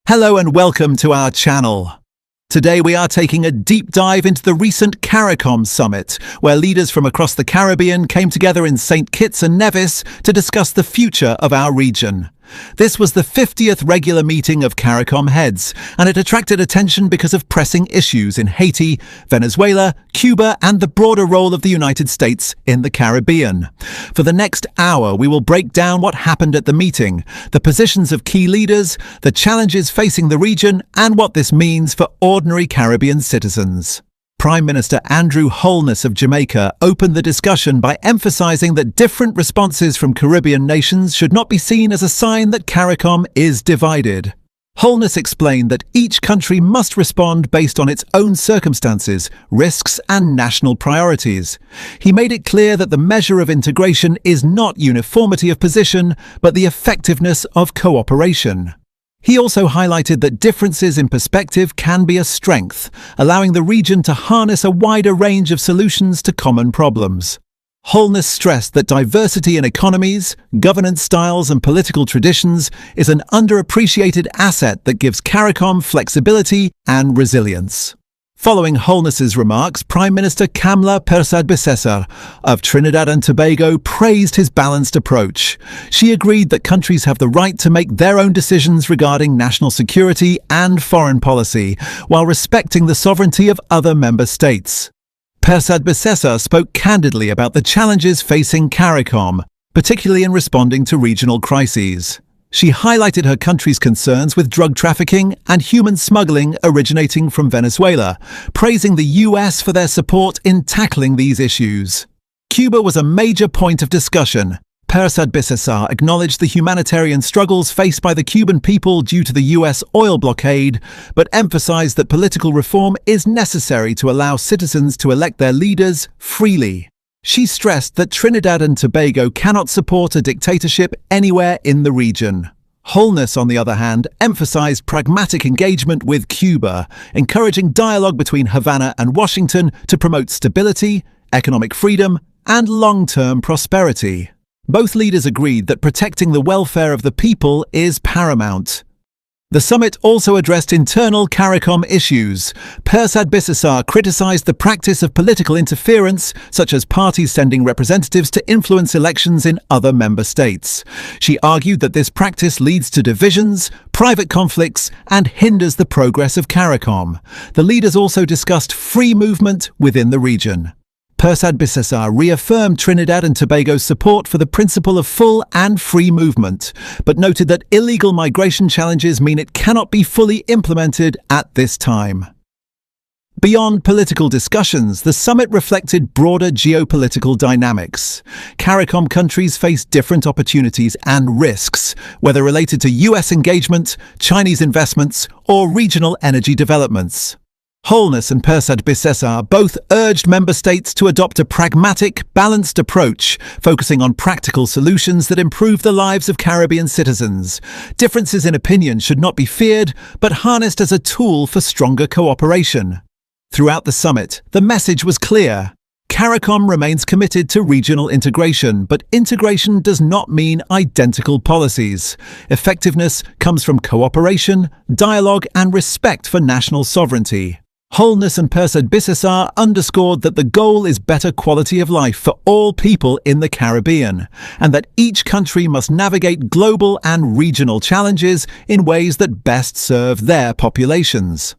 Hello and welcome to our channel. Today we are taking a deep dive into the recent CARICOM summit, where leaders from across the Caribbean came together in St. Kitts and Nevis to discuss the future of our region. This was the 50th regular meeting of CARICOM heads, and it attracted attention because of pressing issues in Haiti, Venezuela, Cuba, and the broader role of the United States in the Caribbean. For the next hour, we will break down what happened at the meeting, the positions of key leaders, the challenges facing the region, and what this means for ordinary Caribbean citizens. Prime Minister Andrew Holness of Jamaica opened the discussion by emphasizing that different responses from Caribbean nations should not be seen as a sign that CARICOM is divided. Holness explained that each country must respond based on its own circumstances, risks, and national priorities. He made it clear that the measure of integration is not uniformity of position, but the effectiveness of cooperation. He also highlighted that differences in perspective can be a strength, allowing the region to harness a wider range of solutions to common problems. Holness stressed that diversity in economies, governance styles, and political traditions is an underappreciated asset that gives CARICOM flexibility and resilience. Following Holness's remarks, Prime Minister Kamla Persad-Bissessar of Trinidad and Tobago praised his balanced approach. She agreed that countries have the right to make their own decisions regarding national security and foreign policy, while respecting the sovereignty of other member states. Persad-Bissessar spoke candidly about the challenges facing CARICOM, particularly in responding to regional crises. She highlighted her country's concerns with drug trafficking and human smuggling originating from Venezuela, praising the US for their support in tackling these issues. Cuba was a major point of discussion. Persad-Bissessar acknowledged the humanitarian struggles faced by the Cuban people due to the US oil blockade, but emphasized that political reform is necessary to allow citizens to elect their leaders freely. She stressed that Trinidad and Tobago cannot support a dictatorship anywhere in the region. Holness, on the other hand, emphasized pragmatic engagement with Cuba, encouraging dialogue between Havana and Washington to promote stability, economic freedom, and long-term prosperity. Both leaders agreed that protecting the welfare of the people is paramount. The summit also addressed internal CARICOM issues. Persad-Bissessar criticized the practice of political interference, such as parties sending representatives to influence elections in other member states. She argued that this practice leads to divisions, private conflicts, and hinders the progress of CARICOM. The leaders also discussed free movement within the region. Persad-Bissessar reaffirmed Trinidad and Tobago's support for the principle of full and free movement, but noted that illegal migration challenges mean it cannot be fully implemented at this time. Beyond political discussions, the summit reflected broader geopolitical dynamics. CARICOM countries face different opportunities and risks, whether related to US engagement, Chinese investments, or regional energy developments. Holness and Persad-Bissessar both urged member states to adopt a pragmatic, balanced approach, focusing on practical solutions that improve the lives of Caribbean citizens. Differences in opinion should not be feared, but harnessed as a tool for stronger cooperation. Throughout the summit, the message was clear. CARICOM remains committed to regional integration, but integration does not mean identical policies. Effectiveness comes from cooperation, dialogue, and respect for national sovereignty. Holness and Persad-Bissessar underscored that the goal is better quality of life for all people in the Caribbean, and that each country must navigate global and regional challenges in ways that best serve their populations.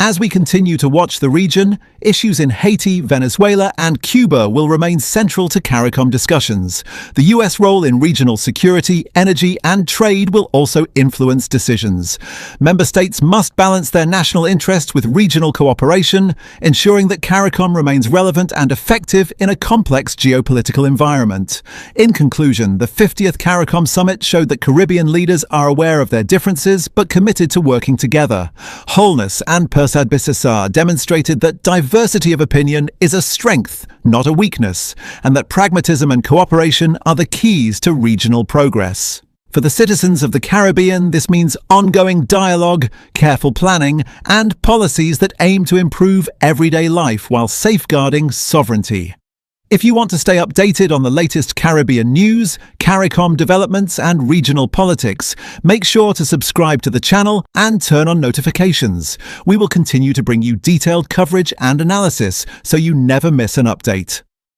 As we continue to watch the region, issues in Haiti, Venezuela, and Cuba will remain central to CARICOM discussions. The US role in regional security, energy, and trade will also influence decisions. Member states must balance their national interests with regional cooperation, ensuring that CARICOM remains relevant and effective in a complex geopolitical environment. In conclusion, the 50th CARICOM summit showed that Caribbean leaders are aware of their differences but committed to working together. Holness and Persad-Bissessar demonstrated that diversity of opinion is a strength, not a weakness, and that pragmatism and cooperation are the keys to regional progress. For the citizens of the Caribbean, this means ongoing dialogue, careful planning, and policies that aim to improve everyday life while safeguarding sovereignty. If you want to stay updated on the latest Caribbean news, CARICOM developments and regional politics, make sure to subscribe to the channel and turn on notifications. We will continue to bring you detailed coverage and analysis so you never miss an update.